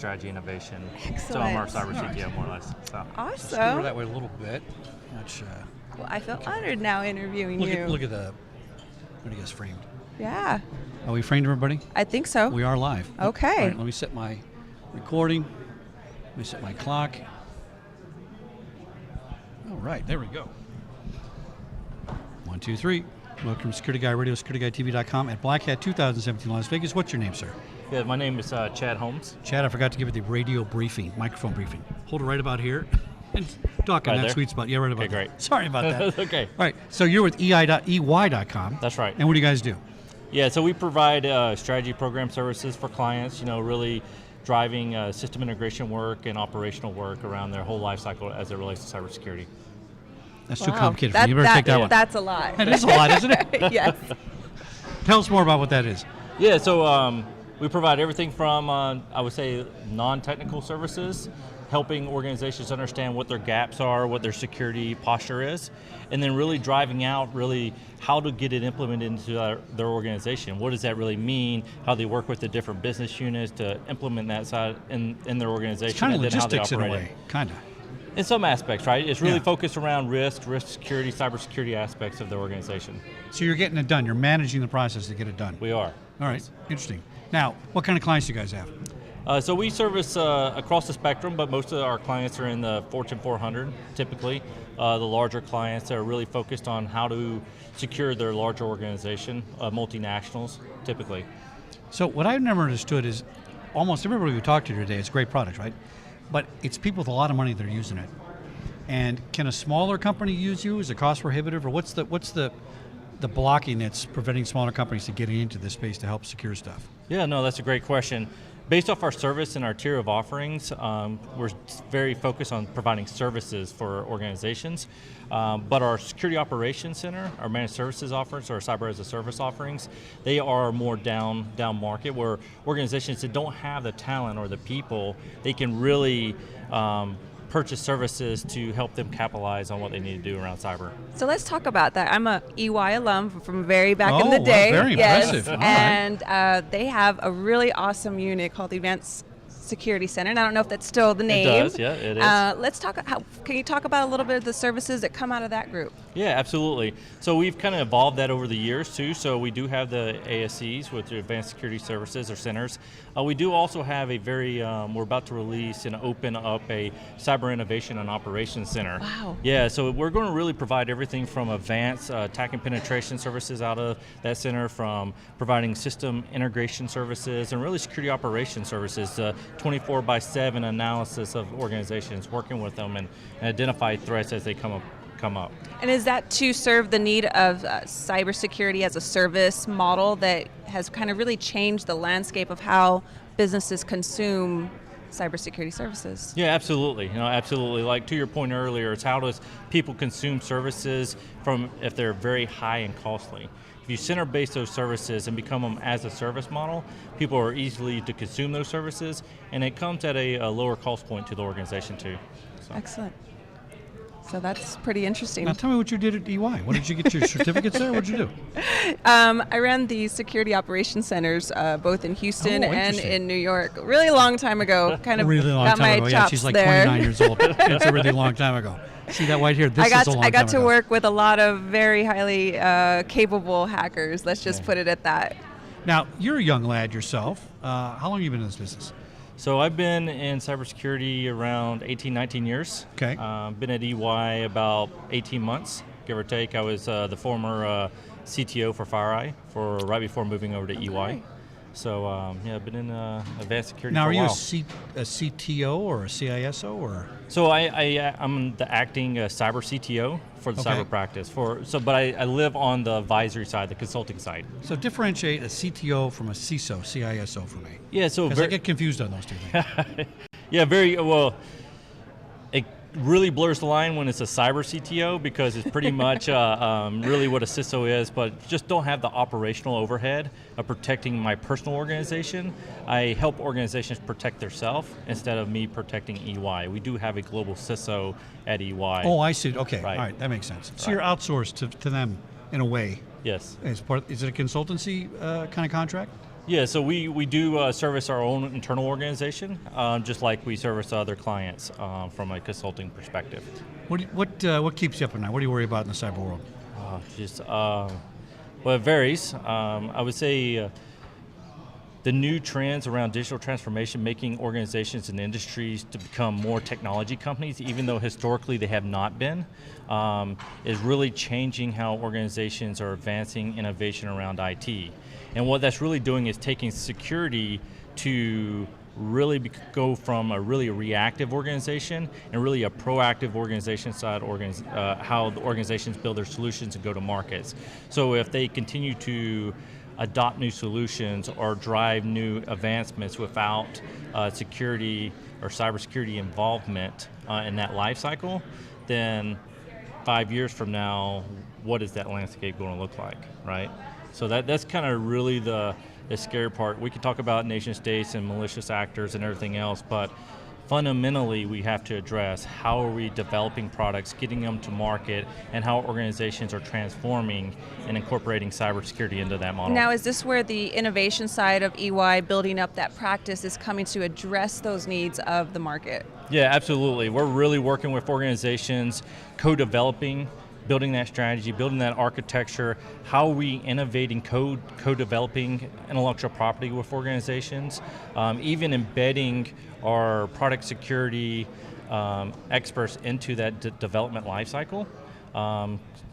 strategy, innovation. Excellent. So I'm our cyber CTO, more or less. So. Awesome. Over that way a little bit. Which, well, I feel honored now interviewing you. Look at the, what do you guys framed? Yeah. Are we framed, everybody? I think so. We are live. Okay. All right, let me set my recording. Let me set my clock. All right, there we go. 1, 2, 3. Welcome to Security Guy Radio, securityguytv.com at Black Hat 2017 Las Vegas. What's your name, sir? Yeah, my name is Chad Holmes. Chad, I forgot to give you the radio briefing, microphone briefing. Hold it right about here. And talk on Right that there? sweet spot. Yeah, right about Okay, there. great. Sorry about that. Okay. All right, so you're with EY.com. That's right. And what do you guys do? Yeah, so we provide strategy program services for clients, really driving system integration work and operational work around their whole life cycle as it relates to cybersecurity. That's too complicated for me. You better take that one. That's a lot. That is a lot, isn't it? Yes. Tell us more about what that is. Yeah, so we provide everything from, I would say, non-technical services, helping organizations understand what their gaps are, what their security posture is, and then really driving out how to get it implemented into their organization. What does that really mean? How they work with the different business units to implement that side in their organization. It's kind of and then how they logistics in a operate way, kind of. In some aspects, right? It's really Yeah. focused around risk security, cybersecurity aspects of the organization. So you're getting it done. You're managing the process to get it done. We are. All right, interesting. Now, what kind of clients do you guys have? So we service across the spectrum, but most of our clients are in the Fortune 400, typically. The larger clients are really focused on how to secure their larger organization, multinationals, typically. So what I've never understood is almost everybody we talk to today, it's a great product, right? But it's people with a lot of money that are using it. And can a smaller company use you? Is it cost prohibitive? Or what's the blocking that's preventing smaller companies from getting into this space to help secure stuff? Yeah, no, that's a great question. Based off our service and our tier of offerings, we're very focused on providing services for organizations. But our Security Operations Center, our managed services offerings, or cyber as a service offerings, they are more down market, where organizations that don't have the talent or the people, they can really purchase services to help them capitalize on what they need to do around cyber. So let's talk about that. I'm a EY alum from very back in Oh, the wow, day. very impressive. All right. And they have a really awesome unit called the Advanced Security Center, and I don't know if that's still the name. It does, yeah, it is. Let's talk. Can you talk about a little bit of the services that come out of that group? Yeah, absolutely. So we've kind of evolved that over the years too. So we do have the ASCs, with the Advanced Security Services or centers. We do also have a we're about to release and open up a Cyber Innovation and Operations Center. Wow. Yeah, so we're going to really provide everything from advanced attack and penetration services out of that center, from providing system integration services and really security operations services, 24/7 analysis of organizations, working with them and identify threats as they come up. And is that to serve the need of cybersecurity as a service model that has kind of really changed the landscape of how businesses consume cybersecurity services? Yeah, absolutely. Absolutely. Like to your point earlier, it's how does people consume services from if they're very high and costly. If you center-base those services and become them as a service model, people are easily to consume those services, and it comes at a lower cost point to the organization too. So. Excellent. So that's pretty interesting. Now tell me what you did at EY. What did you get your certificates there? What did you do? I ran the security operations centers both in Houston and in New York. Really long time ago. Kind of really long got time my ago. chops Yeah, she's like there. 29 years old. It's a really long time ago. See that white hair? This is a long time ago. I got to work with a lot of very highly capable hackers. Let's just put it at that. Now, you're a young lad yourself. How long have you been in this business? So I've been in cybersecurity around 18, 19 years. Okay. Been at EY about 18 months, give or take. I was the former CTO for FireEye right before moving over to EY. So I've been in advanced security now, for a while. Now, are you a CTO or a CISO or? So I'm the acting cyber CTO for the cyber practice. But I live on the advisory side, the consulting side. So differentiate a CTO from a CISO for me. Yeah, so because I get confused on those two things. Yeah, very well. It really blurs the line when it's a cyber CTO, because it's pretty much really what a CISO is, but just don't have the operational overhead of protecting my personal organization. I help organizations protect themselves instead of me protecting EY. We do have a global CISO at EY. Oh, I see. Okay, Right. all right, that makes sense. So you're outsourced to them in a way. Yes. Is it a consultancy kind of contract? Yeah, so we do service our own internal organization, just like we service other clients from a consulting perspective. What keeps you up at night? What do you worry about in the cyber world? Just well, it varies. I would say the new trends around digital transformation, making organizations and industries to become more technology companies, even though historically they have not been, is really changing how organizations are advancing innovation around IT. And what that's really doing is taking security to really go from a really reactive organization and really a proactive organization side, how the organizations build their solutions and go to markets. So if they continue to adopt new solutions or drive new advancements without security or cybersecurity involvement in that life cycle, then 5 years from now, what is that landscape going to look like, right? So that's kind of really the scary part. We can talk about nation states and malicious actors and everything else, but fundamentally we have to address how are we developing products, getting them to market, and how organizations are transforming and incorporating cybersecurity into that model. Now, is this where the innovation side of EY building up that practice is coming to address those needs of the market? Yeah, absolutely. We're really working with organizations, co-developing, building that strategy, building that architecture, how are we innovating, co-developing intellectual property with organizations, even embedding our product security experts into that development lifecycle,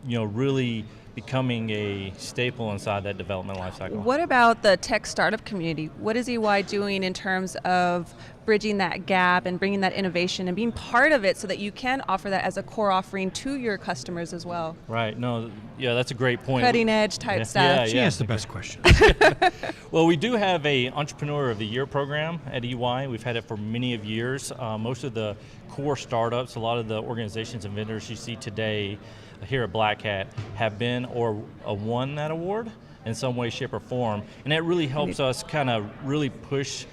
really becoming a staple inside that development lifecycle. What about the tech startup community? What is EY doing in terms of bridging that gap and bringing that innovation and being part of it so that you can offer that as a core offering to your customers as well? Right, no, yeah, that's a great point. Cutting edge type stuff. Yeah, She asked the best question. Well, we do have a Entrepreneur of the Year program at EY. We've had it for many of years. Most of the core startups, a lot of the organizations and vendors you see today here at Black Hat have been or won that award in some way, shape, or form. And that really helps us kind of really push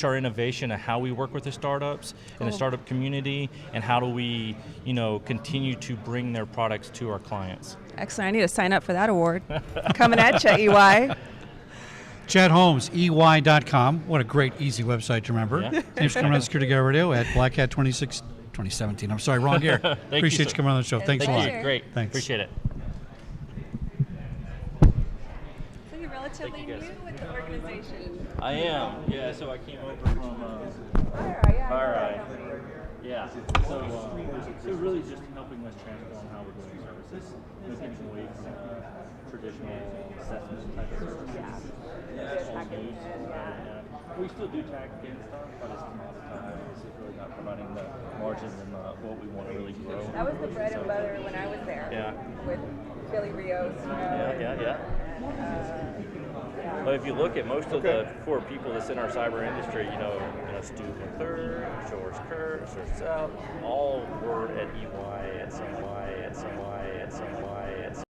our innovation and how we work with the startups and the startup community, and how do we, continue to bring their products to our clients. Excellent. I need to sign up for that award. Coming at you, EY. Chad Holmes, EY.com. What a great, easy website to remember. Yeah. Thanks for coming on Security Guy Radio at Black Hat 2017. I'm sorry, wrong year. Appreciate you coming on the show. Thanks a lot. Thank you. Great. Thanks. Appreciate it. So you're relatively new with the organization. I am. Yeah. So I came over from FireEye. Yeah. So really just helping us transform how we're doing services, moving away from traditional assessment type of services. We still do tag and stuff, but it's commoditized. It's really not providing the margins and what we want to really grow. That was the bread and butter when I was there. Yeah. With Billy Rios. Yeah. But if you look at most of the core people that's in our cyber industry, Stu McClure, George Kurtz, all were at EY at some